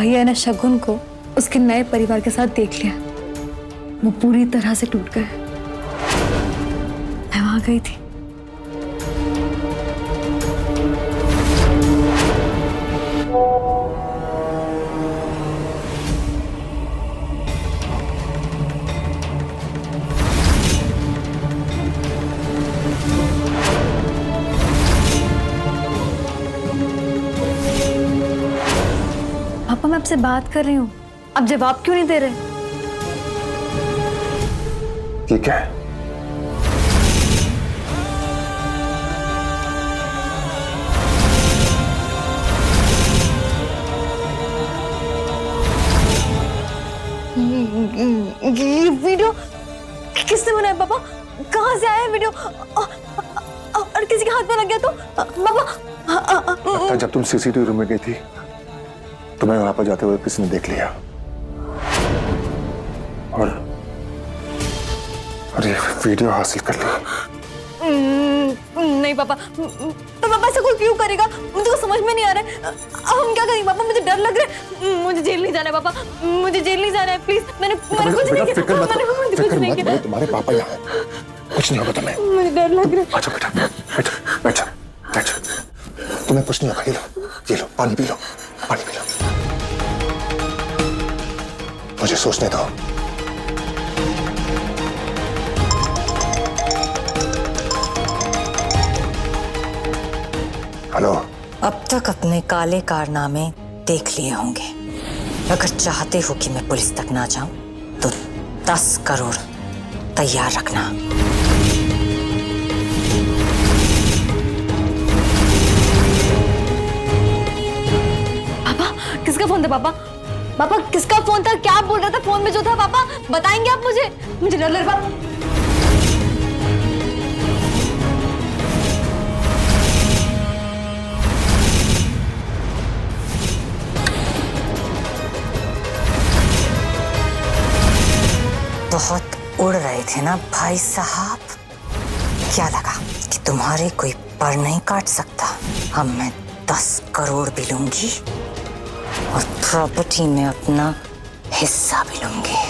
भैया ने शगुन को उसके नए परिवार के साथ देख लिया। वो पूरी तरह से टूट गए। मैं वहां गई थी। पापा मैं आपसे बात कर रही हूँ, आप जवाब क्यों नहीं दे रहे? ये क्या है? ये वीडियो किसने बनाया पापा? कहाँ से आया वीडियो? और किसी के हाथ में लग गया तो? पापा जब तुम सीसीटीवी रूम में गई थी तुम्हें वहां पर जाते हुए किसी ने देख लिया और ये वीडियो हासिल कर लिया। नहीं पापा, तो पापा ऐसा कोई क्यों करेगा? मुझे तो समझ में नहीं आ रहा है। अब हम क्या करेंगे पापा? मुझे डर लग रहा है। मुझे जेल नहीं जाना है पापा, मुझे जेल नहीं जाना है प्लीज। मैंने कुछ नहीं किया। फिक्र मत मैंने तुम्हारे पापा यहाँ हैं, कुछ नहीं होगा तुम्हें। मुझे डर लग रहा है। अच्छा बेटा बैठो। तुम्हें कुछ नहीं होगा। ये लो पानी पी लो। मुझे सोचने दो। हेलो। अब तक अपने काले कारनामे देख लिए होंगे। अगर चाहते हो कि मैं पुलिस तक ना जाऊं तो 10 करोड़ तैयार रखना। पापा किसका फोन था पापा? पापा किसका फोन था? क्या बोल रहा था फोन में जो था? पापा बताएंगे आप मुझे? मुझे डर लग रहा। बहुत उड़ रहे थे ना भाई साहब। क्या लगा कि तुम्हारे कोई पर नहीं काट सकता? अब मैं 10 करोड़ भी लूंगी और प्रॉपर्टी में अपना हिस्सा भी लूंगी।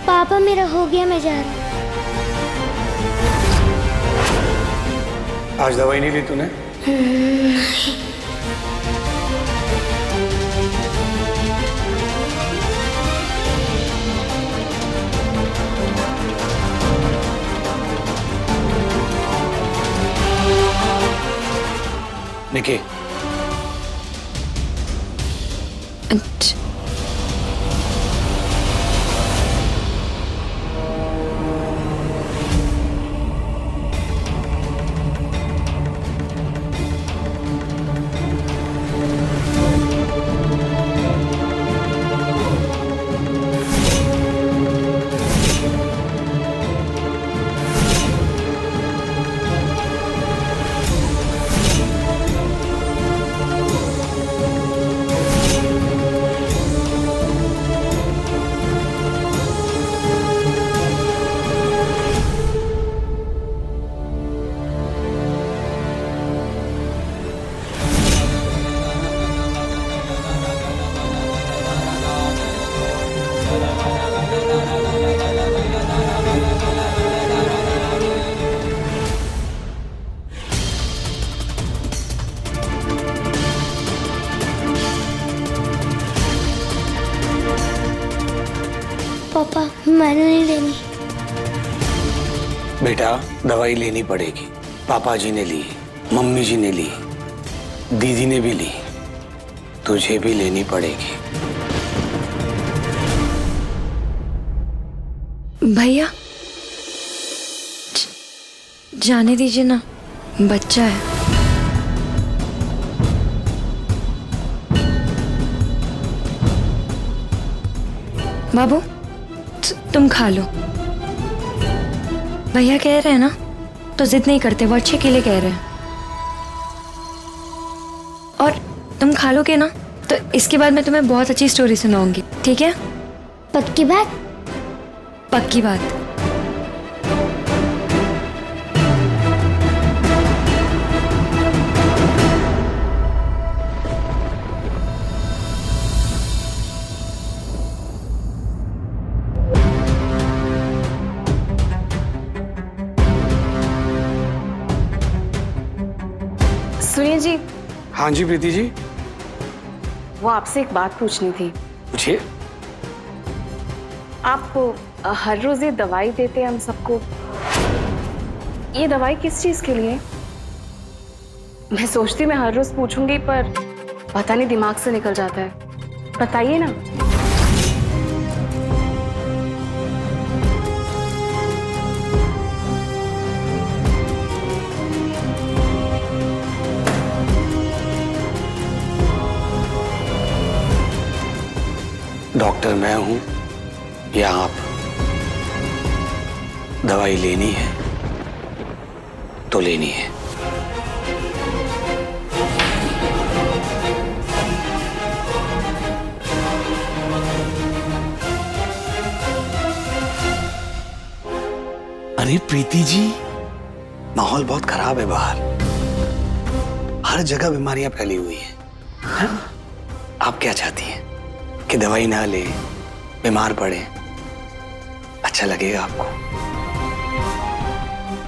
पापा मेरा हो गया, मैं जा रहा हूँ। आज दवाई नहीं ली तूने? निकी पापा मैंने नहीं लेनी। बेटा दवाई लेनी पड़ेगी। पापा जी ने ली, मम्मी जी ने ली, दीदी ने भी ली, तुझे भी लेनी पड़ेगी। भैया जाने दीजिए ना, बच्चा है। बाबू तुम खा लो। भैया कह रहे हैं ना तो जिद नहीं करते, वो अच्छे के लिए कह रहे हैं। और तुम खा लोगे ना तो इसके बाद मैं तुम्हें बहुत अच्छी स्टोरी सुनाऊंगी, ठीक है? पक्की बात? पक्की बात। सुनिए जी, हाँ जी प्रीति जी, वो आपसे एक बात पूछनी थी। पूछिए। आप हर रोज ये दवाई देते हैं हम सबको, ये दवाई किस चीज के लिए? मैं सोचती मैं हर रोज पूछूंगी पर पता नहीं दिमाग से निकल जाता है, बताइए ना। डॉक्टर मैं हूं या आप? दवाई लेनी है तो लेनी है। अरे प्रीति जी, माहौल बहुत खराब है बाहर, हर जगह बीमारियां फैली हुई हैं। आप क्या चाहती हैं कि दवाई ना ले, बीमार पड़े? अच्छा लगेगा आपको,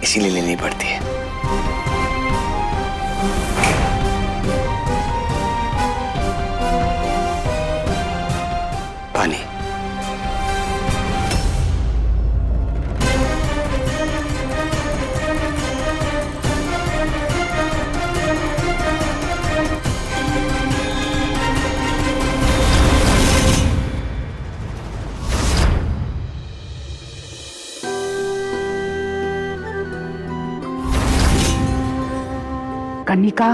इसीलिए लेनी पड़ती है। पानी। कनिका,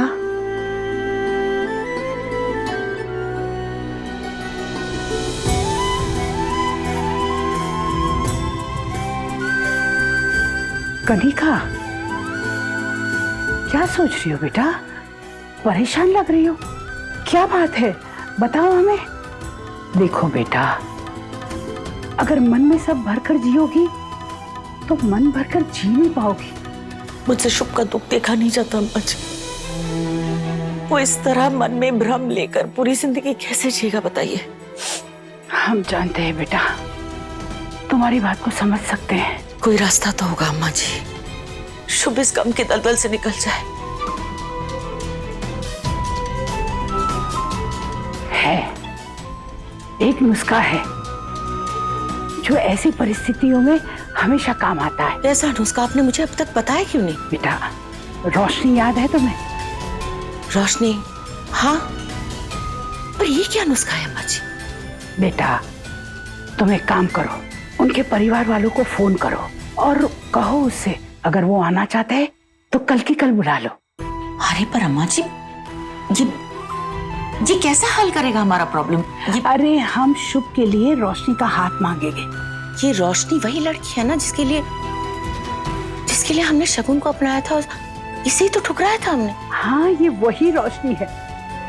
कनिका, क्या सोच रही हो बेटा? परेशान लग रही हो, क्या बात है? बताओ हमें। देखो बेटा, अगर मन में सब भरकर जियोगी तो मन भरकर जी नहीं पाओगी। मुझसे शुभ का दुख देखा नहीं जाता अम्मा जी। वो इस तरह मन में भ्रम लेकर पूरी जिंदगी कैसे जिएगा बताइए? हम जानते हैं बेटा, तुम्हारी बात को समझ सकते हैं। कोई रास्ता तो होगा अम्मा जी, शुभ इस गम के दलदल से निकल जाए। है, एक नुस्खा है जो ऐसी परिस्थितियों में हमेशा काम आता है। ऐसा नुस्खा आपने मुझे अब तक बताया क्यों नहीं? बेटा, रोशनी याद है तुम्हें? रोशनी? हाँ, पर ये क्या नुस्खा है अम्मा जी? बेटा, तुम एक काम करो, उनके परिवार वालों को फोन करो और कहो उससे अगर वो आना चाहते हैं तो कल की कल बुला लो। अरे पर अम्मा जी, ये कैसा हल करेगा हमारा प्रॉब्लम? अरे हम शुभ के लिए रोशनी का हाथ मांगेंगे। ये रोशनी वही लड़की है ना जिसके लिए हमने शगुन को अपनाया था, इसे ही तो ठुकराया था हमने। हाँ, ये वही रोशनी है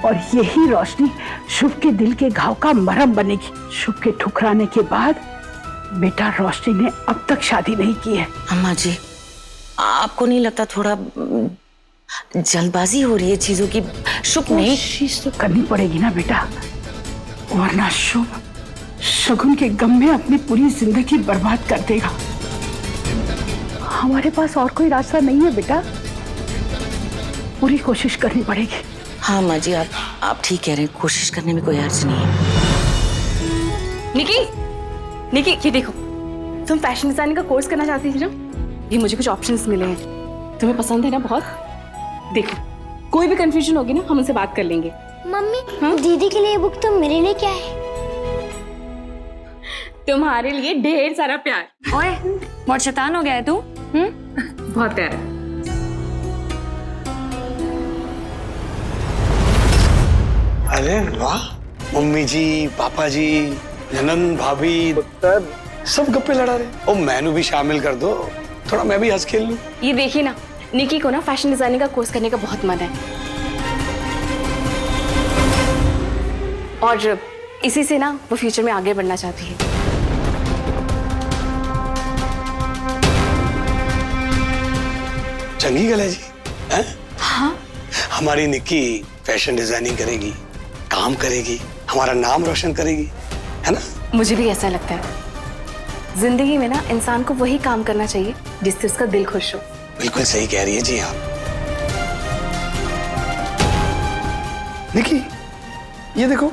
और यही रोशनी शुभ के दिल के घाव का मरहम बनेगी। शुभ के ठुकराने के बाद बेटा रोशनी ने अब तक शादी नहीं की है। अम्मा जी, आपको नहीं लगता थोड़ा जल्दबाजी हो रही है चीजों की? शुभ नहीं, कोशिश तो करनी पड़ेगी ना बेटा, वरना शुभ शगुन के गम में अपनी पूरी जिंदगी बर्बाद कर देगा। हमारे पास और कोई रास्ता नहीं है बेटा, पूरी कोशिश करनी पड़ेगी। हाँ माँ जी, आप ठीक कह रहे हैं, कोशिश करने में कोई अर्ज नहीं है। निकी, ये देखो, तुम फैशन डिजाइनिंग का कोर्स करना चाहती थी ना? ये मुझे कुछ ऑप्शंस मिले हैं, तुम्हें पसंद है ना बहुत? देखो, कोई भी कंफ्यूजन होगी ना, हम उनसे बात कर लेंगे। मम्मी, दीदी के लिए बुक तो मेरे लिए क्या है? तुम्हारे लिए ढेर सारा प्यार। ओए, बहुत शैतान हो गया है तू। बहुत प्यार। अरे वाह, मम्मी जी, पापा जी, ननन, भाभी, सब गप्पे लड़ा रहे। ओ मैनू भी शामिल कर दो, थोड़ा मैं भी हंस खेल लूं। ये देखिए ना, निकी को ना फैशन डिजाइनिंग का कोर्स करने का बहुत मन है। और इसी से ना वो फ्यूचर में आगे बढ़ना चाहती है। चंगी गल है जी, हैं? हाँ। हमारी निक्की फैशन डिजाइनिंग करेगी, काम करेगी, हमारा नाम रोशन करेगी, है ना? मुझे भी ऐसा लगता है। जिंदगी में ना इंसान को वही काम करना चाहिए जिससे उसका दिल खुश हो। बिल्कुल सही कह रही है जी आप। निक्की, ये देखो,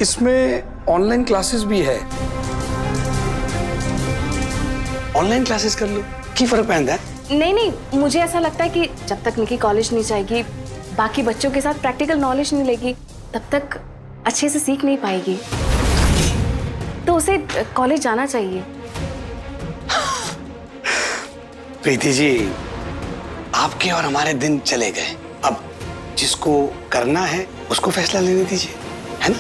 इसमें ऑनलाइन क्लासेस भी है। ऑनलाइन क्लासेस कर लो, की फर्क पैंदा है? नहीं, मुझे ऐसा लगता है कि जब तक निकी कॉलेज नहीं जाएगी, बाकी बच्चों के साथ प्रैक्टिकल नॉलेज नहीं लेगी, तब तक अच्छे से सीख नहीं पाएगी। तो उसे कॉलेज जाना चाहिए। प्रीति जी, आपके और हमारे दिन चले गए। अब जिसको करना है उसको फैसला लेने दीजिए, है ना?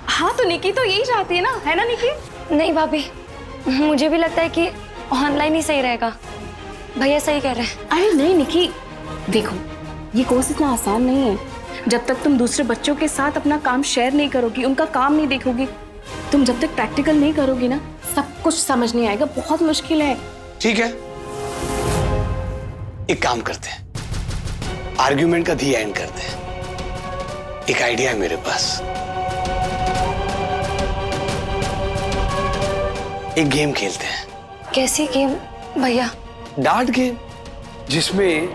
हाँ, तो निकी तो यही चाहती है ना, है ना निकी? नहीं भाभी, मुझे भी लगता है कि ऑनलाइन ही सही रहेगा। भैया सही कह रहे हैं। अरे नहीं निकी, देखो ये कोर्स इतना आसान नहीं है। जब तक तुम दूसरे बच्चों के साथ अपना काम शेयर नहीं करोगी, उनका काम नहीं देखोगी, तुम जब तक प्रैक्टिकल नहीं करोगी ना, सब कुछ समझ नहीं आएगा। बहुत मुश्किल है। ठीक है, एक काम करते हैं, आर्ग्यूमेंट का दी एंड करते हैं। एक आइडिया है मेरे पास। एक गेम खेलते हैं। कैसी गेम भैया? डार्ट गेम, जिसमें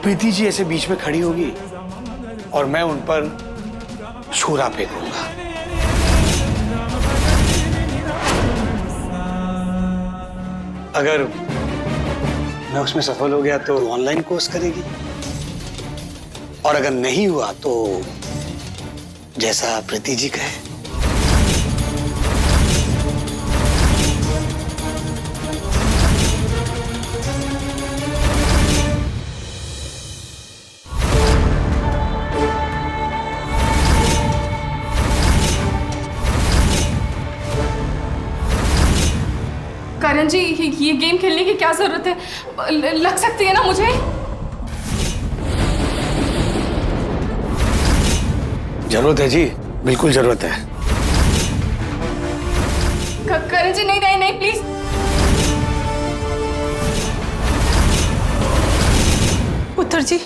प्रीति जी ऐसे बीच में खड़ी होगी और मैं उन पर छुरा फेंकूंगा। अगर मैं उसमें सफल हो गया तो ऑनलाइन कोर्स करेगी, और अगर नहीं हुआ तो जैसा प्रीति जी कहे। करण जी, ये गेम खेलने की क्या जरूरत है? लग सकती है ना मुझे? जरूरत है जी, बिल्कुल जरूरत है। करण जी नहीं प्लीज। पुत्र जी,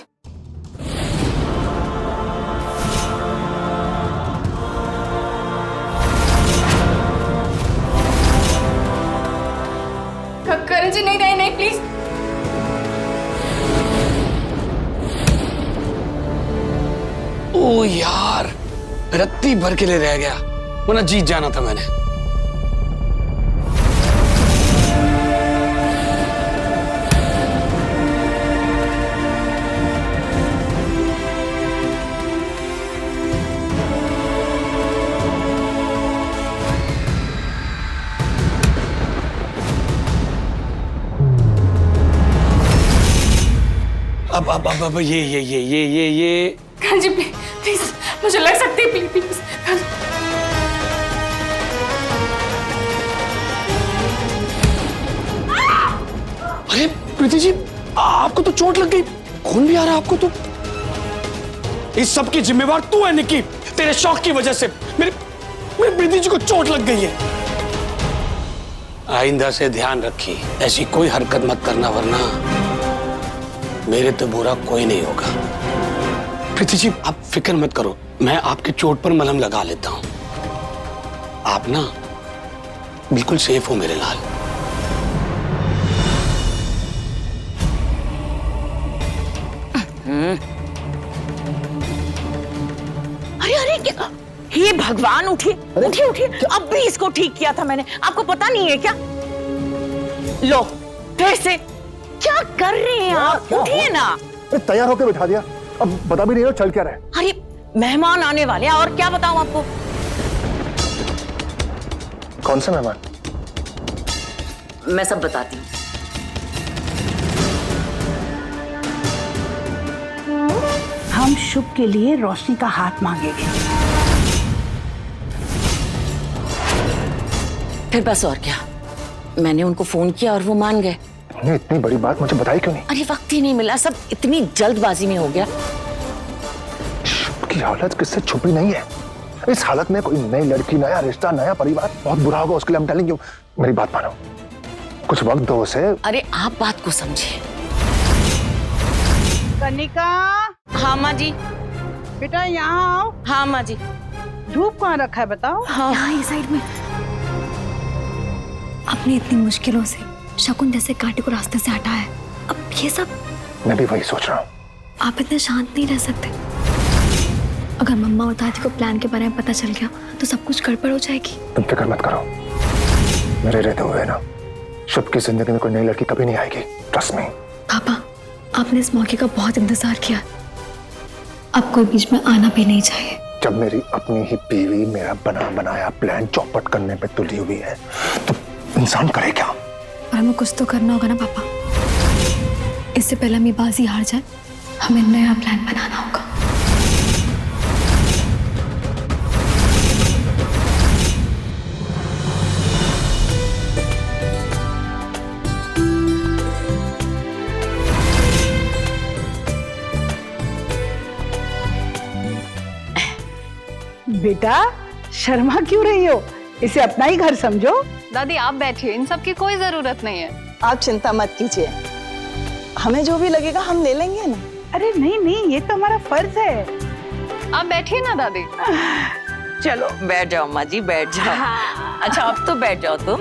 करण जी नहीं प्लीज। ओ यार, रत्ती भर के लिए रह गया, वरना जीत जाना था मैंने। अब ये करण जी प्लीज, मुझे लग सकती है, प्लीज। अरे प्रीति जी, आपको तो चोट लग गई, खून भी आ रहा है आपको तो। इस सब की जिम्मेवार तू है निक्की। तेरे शौक की वजह से मेरी प्रीति जी को चोट लग गई है। आइंदा से ध्यान रखी, ऐसी कोई हरकत मत करना, वरना मेरे तो बुरा कोई नहीं होगा। प्रीति जी, आप फिक्र मत करो, मैं आपके चोट पर मलहम लगा लेता हूं। आप ना बिल्कुल सेफ हो मेरे लाल। अरे क्या? हे भगवान, उठिए उठिए। अब भी इसको ठीक किया था मैंने, आपको पता नहीं है क्या? लो, फिर से क्या कर रहे हैं आप? उठिए ना। अरे तैयार होकर बिठा दिया, अब बता भी नहीं रहे चल क्या रहे। अरे मेहमान आने वाले हैं, और क्या बताऊं आपको? कौन से मेहमान? मैं सब बताती हूँ। हम शुभ के लिए रोशनी का हाथ मांगेंगे। फिर बस, और क्या? मैंने उनको फोन किया और वो मान गए। तुमने इतनी बड़ी बात मुझे बताई क्यों नहीं? अरे वक्त ही नहीं मिला, सब इतनी जल्दबाजी में हो गया। शुभ की हालत किससे छुपी नहीं है। इस हालत में कोई नई लड़की, नया रिश्ता, नया परिवार बहुत बुरा होगा उसके लिए। I'm telling you, मेरी बात मानो, कुछ वक्त दो उसे। अरे आप बात को समझिए। कनिका, हाँ माँ जी। बेटा यहाँ आओ। हाँ माँ जी। धूप कहाँ रखा है बताओ? हाँ यहाँ ये साइड में। आपने इतनी मुश्किलों से शकुन जैसे कांटे को रास्ते से हटाया, अब ये सब। मैं भी वही सोच रहा हूँ। आप इतने शांत नहीं रह सकते। अगर मम्मा और दादी को प्लान के बारे में पता चल गया तो सब कुछ गड़बड़ हो जाएगी। तुम फिक्र मत करो, मेरे रहते हुए ना शुभ की जिंदगी में कोई नई लड़की कभी नहीं आएगी। Trust me. पापा, आपने इस मौके का बहुत इंतजार किया, अब कोई बीच में आना भी नहीं चाहिए। जब मेरी अपनी ही बीवी मेरा बना बनाया प्लान चौपट करने पे तुली हुई है तो इंसान करे क्या? और हमें कुछ तो करना होगा ना पापा। इससे पहले हम ये बाजी हार जाए, हमें नया प्लान बनाना होगा। बेटा शर्मा क्यों रही हो? इसे अपना ही घर समझो। दादी आप बैठिए, इन सब की कोई जरूरत नहीं है। आप चिंता मत कीजिए, हमें जो भी लगेगा हम ले लेंगे ना। अरे नहीं नहीं, ये तो हमारा फर्ज है। आप बैठिए ना दादी। चलो बैठ जाओ माँ जी, बैठ जाओ। अच्छा अब तो बैठ जाओ तुम।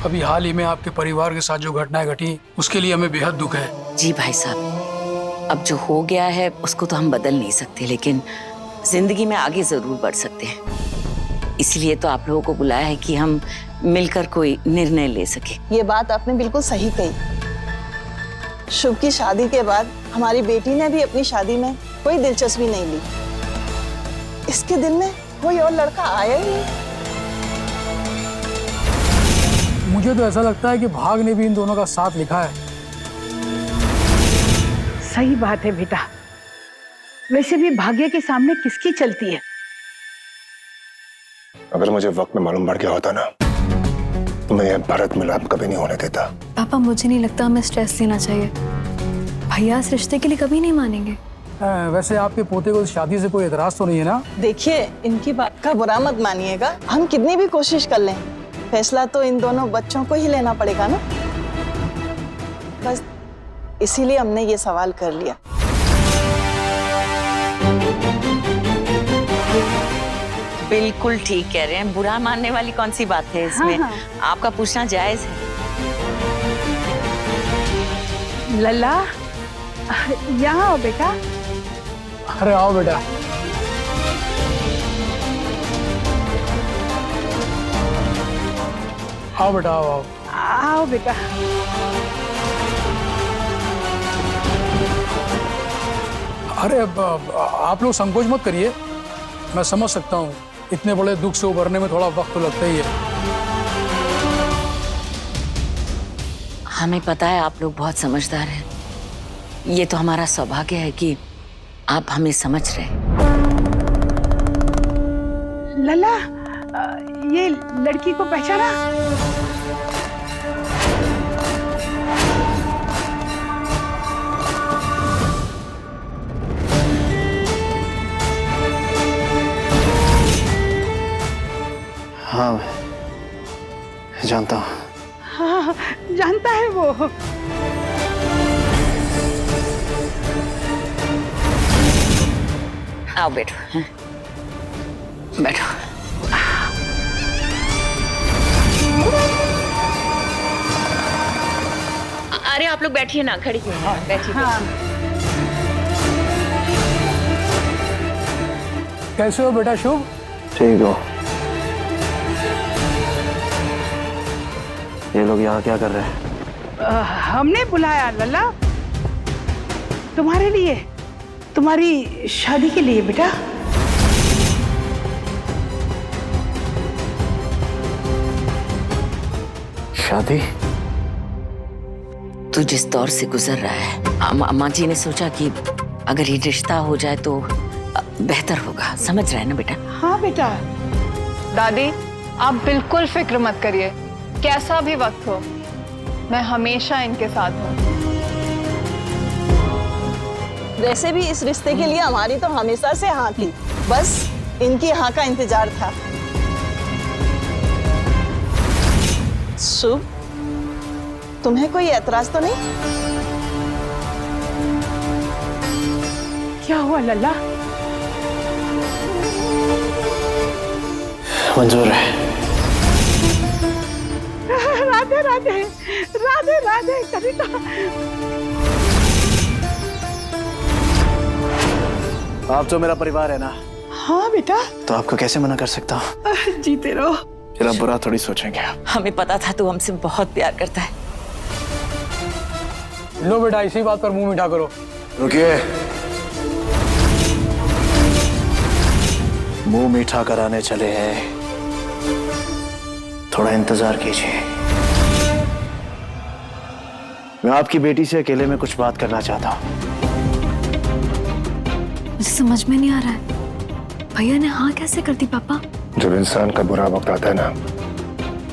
अभी हाल ही में आपके परिवार के साथ जो घटनाएं घटी उसके लिए हमें बेहद दुख है। जी भाई साहब, अब जो हो गया है उसको तो हम बदल नहीं सकते, लेकिन जिंदगी में आगे जरूर बढ़ सकते हैं। इसलिए तो आप लोगों को बुलाया है कि हम मिलकर कोई निर्णय ले सके। ये बात आपने बिल्कुल सही कही। शुभ की शादी के बाद हमारी बेटी ने भी अपनी शादी में कोई दिलचस्पी नहीं ली। इसके दिल में कोई और लड़का आया ही नहीं। मुझे तो ऐसा लगता है कि भाग ने भी इन दोनों का साथ लिखा है। सही बात है बेटा, वैसे भी भाग्य के सामने किसकी चलती है। अगर मुझे वक्त में मालूम पड़ गया होता ना तो मैं यह भारत मिलाप कभी नहीं होने देता। पापा, मुझे नहीं लगता हमें स्ट्रेस लेना चाहिए। भैया इस रिश्ते के लिए कभी नहीं मानेंगे। वैसे आपके पोते को शादी से कोई एतराज तो नहीं है ना? देखिए, इनकी बात का बुरा मत मानिएगा। हम कितनी भी कोशिश कर लें, फैसला तो इन दोनों बच्चों को ही लेना पड़ेगा ना। बस इसीलिए हमने ये सवाल कर लिया। बिल्कुल ठीक कह रहे हैं, बुरा मानने वाली कौन सी बात है इसमें। हाँ। आपका पूछना जायज है। लल्ला यहाँ आओ बेटा। अरे आओ बेटा। आओ बेटा, आओ आओ। आओ बेटा। अरे आप लोग संकोच मत करिए, मैं समझ सकता हूँ इतने बड़े दुख से उभरने में थोड़ा वक्त तो लगता ही है। हमें पता है आप लोग बहुत समझदार हैं। ये तो हमारा सौभाग्य है कि आप हमें समझ रहे हैं। लल्ला, ये लड़की को पहचाना? हाँ जानता हूँ। हाँ जानता है वो। आओ बैठो। हाँ। बैठो। अरे आप लोग बैठिए ना, खड़ी क्यों हैं? बैठिए। हाँ। कैसे हो बेटा शुभ? ठीक हो? ये लोग यहाँ क्या कर रहे हैं? हमने बुलाया लल्ला, तुम्हारे लिए, तुम्हारी शादी के लिए बेटा। शादी? तू जिस दौर से गुजर रहा है, अम्मा जी ने सोचा कि अगर ये रिश्ता हो जाए तो बेहतर होगा। समझ रहा है ना बेटा? हाँ बेटा। दादी आप बिल्कुल फिक्र मत करिए, कैसा भी वक्त हो मैं हमेशा इनके साथ हूँ। वैसे भी इस रिश्ते के लिए हमारी तो हमेशा से हाँ थी, बस इनकी हाँ का इंतजार था। शुभ, तुम्हें कोई एतराज तो नहीं? क्या हुआ लल्ला? मंजूर है। राधे राधे राधे राधे कविता। आप तो मेरा परिवार है ना, हाँ बेटा। तो आपको कैसे मना कर सकता हूँ? जीते रहो। जरा बुरा थोड़ी सोचेंगे आप। हमें पता था तू हमसे बहुत प्यार करता है। लो बेटा, इसी बात पर मुंह मीठा करो। रुकिए, मुंह मीठा कराने चले हैं, थोड़ा इंतजार कीजिए। मैं आपकी बेटी से अकेले में कुछ बात करना चाहता हूँ। मुझे समझ में नहीं आ रहा है, भैया ने हाँ कैसे कर दी पापा? जब इंसान का बुरा वक्त आता है ना,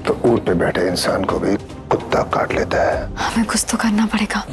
तो ऊंट पे बैठे इंसान को भी कुत्ता काट लेता है। हमें कुछ तो करना पड़ेगा।